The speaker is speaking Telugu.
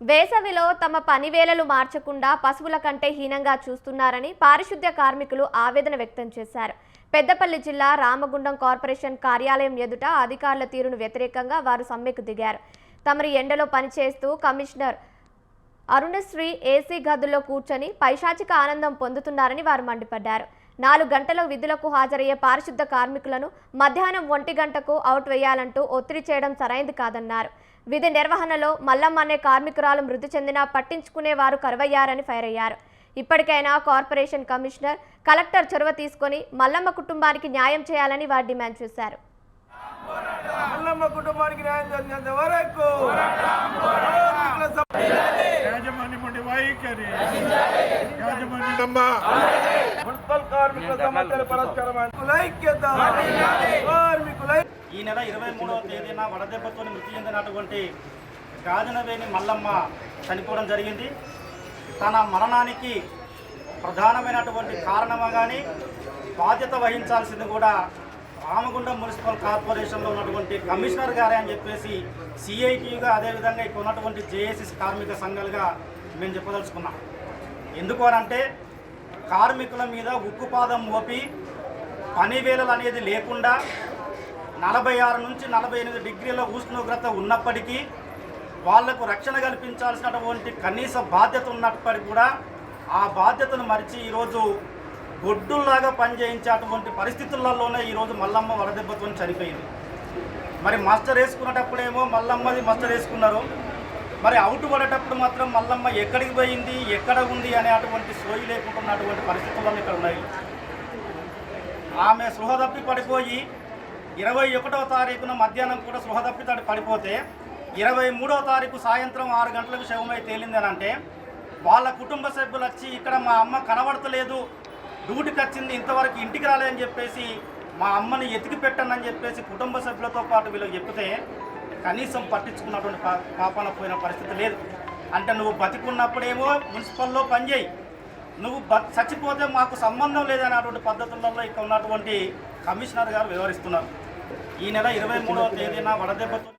వేసవిలో తమ పనివేళలు మార్చకుండా పశువుల కంటే హీనంగా చూస్తున్నారని పారిశుద్ధ్య కార్మికులు ఆవేదన వ్యక్తం చేశారు. పెద్దపల్లి జిల్లా రామగుండం కార్పొరేషన్ కార్యాలయం ఎదుట అధికారుల తీరును వ్యతిరేకంగా వారు సమ్మెకు దిగారు. తమరి ఎండలో పనిచేస్తూ కమిషనర్ అరుణశ్రీ ఏసీ గదుల్లో కూర్చొని పైశాచిక ఆనందం పొందుతున్నారని వారు మండిపడ్డారు. 4 గంటల విధులకు హాజరయ్యే పారిశుద్ధ్య కార్మికులను మధ్యాహ్నం 1 గంటకు అవుట్ వేయాలంటూ ఒత్తిడి చేయడం సరైంది కాదన్నారు. విధి నిర్వహణలో మల్లమ్మ అనే కార్మికురాలు మృతి చెందినా పట్టించుకునేవారు కరువయ్యారని ఫైర్ అయ్యారు. ఇప్పటికైనా కార్పొరేషన్ కమిషనర్, కలెక్టర్ చొరవ తీసుకొని మల్లమ్మ కుటుంబానికి న్యాయం చేయాలని వారు డిమాండ్ చేశారు. మల్లమ్మ కుటుంబానికి న్యాయం జరిగేంత వరకు మున్సిపల్ కార్మికుల సమస్యల పరిష్కారం ఈ నెల 23వ తేదీన వడదెబ్బతో మృతి చెందినటువంటి గాజనవేణి మల్లమ్మ చనిపోవడం జరిగింది. తన మరణానికి ప్రధానమైనటువంటి కారణంగా కానీ బాధ్యత వహించాల్సింది కూడా రామగుండం మున్సిపల్ కార్పొరేషన్లో ఉన్నటువంటి కమిషనర్ గారే అని చెప్పేసి సిఐటిగా అదేవిధంగా ఇక్కడ ఉన్నటువంటి జేఏసీ కార్మిక సంఘాలుగా మేము చెప్పదలుచుకున్నాం. ఎందుకు అనంటే కార్మికుల మీద ఉక్కుపాదం మోపి పని వేళలు అనేది లేకుండా 46 నుంచి 48 డిగ్రీల ఉష్ణోగ్రత ఉన్నప్పటికీ వాళ్లకు రక్షణ కల్పించాల్సినటువంటి కనీస బాధ్యత ఉన్నప్పటికీ కూడా ఆ బాధ్యతను మరిచి ఈరోజు గొడ్డుల్లాగా పనిచేయించేటువంటి పరిస్థితులలోనే ఈరోజు మల్లమ్మ వడదెబ్బతో చనిపోయింది. మరి మాస్టర్ వేసుకునేటప్పుడేమో మల్లమ్మది మాస్టర్ వేసుకున్నారు, మరి అవుట్ పడేటప్పుడు మాత్రం మల్లమ్మ ఎక్కడికి పోయింది, ఎక్కడ ఉంది అనేటువంటి సోయి లేకుంటున్నటువంటి పరిస్థితుల్లో ఇక్కడ ఉన్నాయి. ఆమె సృహ తప్పి పడిపోయి 21వ తారీఖున మధ్యాహ్నం కూడా సృహ తప్పి పడిపోతే 23వ తారీఖు సాయంత్రం 6 గంటలకు శవమై తేలిందని అంటే వాళ్ళ కుటుంబ సభ్యులు వచ్చి ఇక్కడ మా అమ్మ కనబడతలేదు, డ్యూటీకి వచ్చింది, ఇంతవరకు ఇంటికి రాలేదని చెప్పేసి మా అమ్మని ఎతికి పెట్టనని చెప్పేసి కుటుంబ సభ్యులతో పాటు వీళ్ళకి చెప్తే కనీసం పట్టించుకున్నటువంటి పాపన పోయిన పరిస్థితి లేదు. అంటే నువ్వు బతికున్నప్పుడేమో మున్సిపల్లో పనిచేయి, నువ్వు చచ్చిపోతే మాకు సంబంధం లేదనేటువంటి పద్ధతులలో ఇక్కడ ఉన్నటువంటి కమిషనర్ గారు వివరిస్తున్నారు. ఈ నెల 23వ తేదీన వడదెబ్బతో